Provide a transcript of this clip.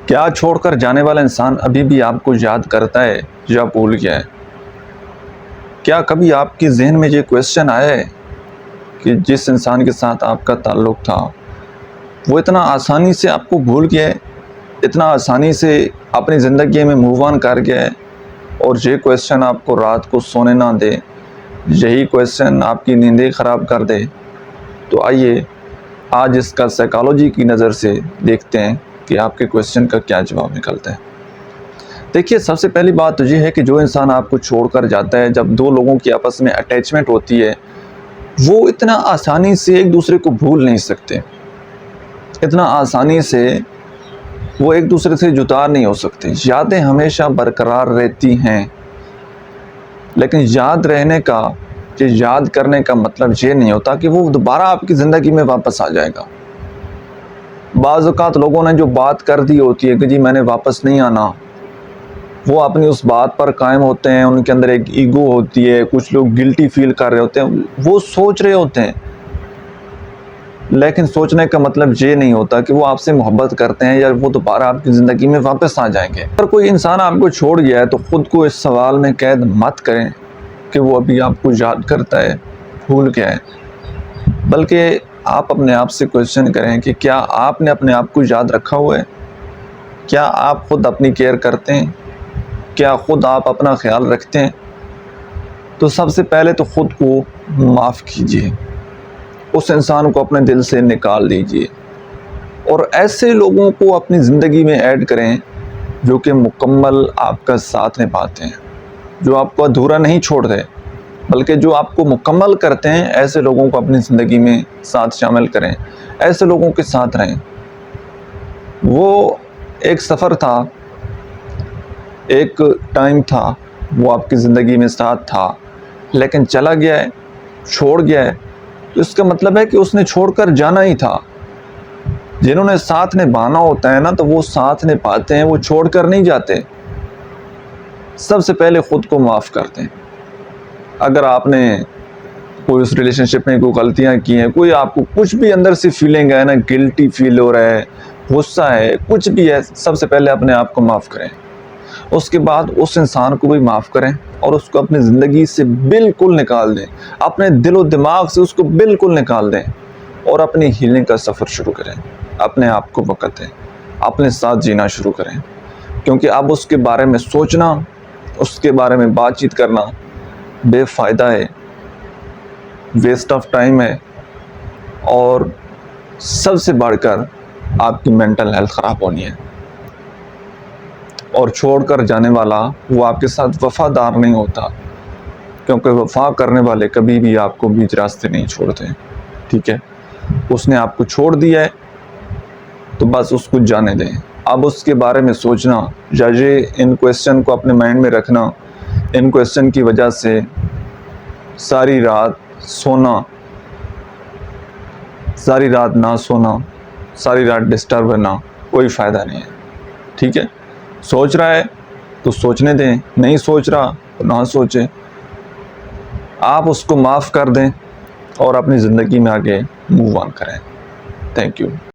کیا چھوڑ کر جانے والا انسان ابھی بھی آپ کو یاد کرتا ہے یا بھول گیا ہے؟ کیا کبھی آپ کے ذہن میں یہ کویسچن آیا ہے کہ جس انسان کے ساتھ آپ کا تعلق تھا وہ اتنا آسانی سے آپ کو بھول گیا ہے، اتنا آسانی سے اپنی زندگی میں موو آن کر گیا ہے، اور یہ کویسچن آپ کو رات کو سونے نہ دے، یہی کویسچن آپ کی نیندیں خراب کر دے؟ تو آئیے آج اس کا سائیکالوجی کی نظر سے دیکھتے ہیں کہ آپ کے کویسچن کا کیا جواب نکلتا ہے۔ دیکھیے، سب سے پہلی بات تو یہ ہے کہ جو انسان آپ کو چھوڑ کر جاتا ہے، جب دو لوگوں کی آپس میں اٹیچمنٹ ہوتی ہے، وہ اتنا آسانی سے ایک دوسرے کو بھول نہیں سکتے، اتنا آسانی سے وہ ایک دوسرے سے جدا نہیں ہو سکتے۔ یادیں ہمیشہ برقرار رہتی ہیں، لیکن یاد رہنے کا، یاد کرنے کا مطلب یہ نہیں ہوتا کہ وہ دوبارہ آپ کی زندگی میں واپس آ جائے گا۔ بعض اوقات لوگوں نے جو بات کر دی ہوتی ہے کہ جی میں نے واپس نہیں آنا، وہ اپنی اس بات پر قائم ہوتے ہیں، ان کے اندر ایک ایگو ہوتی ہے، کچھ لوگ گلٹی فیل کر رہے ہوتے ہیں، وہ سوچ رہے ہوتے ہیں، لیکن سوچنے کا مطلب یہ نہیں ہوتا کہ وہ آپ سے محبت کرتے ہیں یا وہ دوبارہ آپ کی زندگی میں واپس آ جائیں گے۔ اگر کوئی انسان آپ کو چھوڑ گیا ہے تو خود کو اس سوال میں قید مت کریں کہ وہ ابھی آپ کو یاد کرتا ہے، بھول گیا ہے، بلکہ آپ اپنے آپ سے کویسچن کریں کہ کیا آپ نے اپنے آپ کو یاد رکھا ہوا ہے؟ کیا آپ خود اپنی کیئر کرتے ہیں؟ کیا خود آپ اپنا خیال رکھتے ہیں؟ تو سب سے پہلے تو خود کو معاف کیجیے، اس انسان کو اپنے دل سے نکال دیجیے، اور ایسے لوگوں کو اپنی زندگی میں ایڈ کریں جو کہ مکمل آپ کا ساتھ نبھاتے ہیں، جو آپ کو ادھورا نہیں چھوڑ دے بلکہ جو آپ کو مکمل کرتے ہیں۔ ایسے لوگوں کو اپنی زندگی میں ساتھ شامل کریں، ایسے لوگوں کے ساتھ رہیں۔ وہ ایک سفر تھا، ایک ٹائم تھا، وہ آپ کی زندگی میں ساتھ تھا، لیکن چلا گیا ہے، چھوڑ گیا ہے، تو اس کا مطلب ہے کہ اس نے چھوڑ کر جانا ہی تھا۔ جنہوں نے ساتھ نبھانا ہوتا ہے نا، تو وہ ساتھ نبھاتے ہیں، وہ چھوڑ کر نہیں جاتے۔ سب سے پہلے خود کو معاف کرتے ہیں۔ اگر آپ نے کوئی اس ریلیشن شپ میں کوئی غلطیاں کی ہیں، کوئی آپ کو کچھ بھی اندر سے فیلنگ ہے نا، گلٹی فیل ہو رہا ہے، غصہ ہے، کچھ بھی ہے، سب سے پہلے اپنے آپ کو معاف کریں۔ اس کے بعد اس انسان کو بھی معاف کریں اور اس کو اپنی زندگی سے بالکل نکال دیں، اپنے دل و دماغ سے اس کو بالکل نکال دیں، اور اپنی ہیلنگ کا سفر شروع کریں۔ اپنے آپ کو وقت دیں، اپنے ساتھ جینا شروع کریں، کیونکہ اب اس کے بارے میں سوچنا، اس کے بارے میں بات چیت کرنا بے فائدہ ہے، ویسٹ آف ٹائم ہے، اور سب سے بڑھ کر آپ کی مینٹل ہیلتھ خراب ہونی ہے۔ اور چھوڑ کر جانے والا وہ آپ کے ساتھ وفادار نہیں ہوتا، کیونکہ وفا کرنے والے کبھی بھی آپ کو بیچ راستے نہیں چھوڑتے، ٹھیک ہے؟ اس نے آپ کو چھوڑ دیا ہے تو بس اس کو جانے دیں۔ اب اس کے بارے میں سوچنا یا یہ ان کویسچن کو اپنے مائنڈ میں رکھنا، ان کویسچن کی وجہ سے ساری رات سونا، ساری رات نہ سونا، ساری رات ڈسٹرب ہونا، کوئی فائدہ نہیں ہے، ٹھیک ہے؟ سوچ رہا ہے تو سوچنے دیں، نہیں سوچ رہا تو نہ سوچیں۔ آپ اس کو معاف کر دیں اور اپنی زندگی میں آگے موو آن کریں۔ Thank you.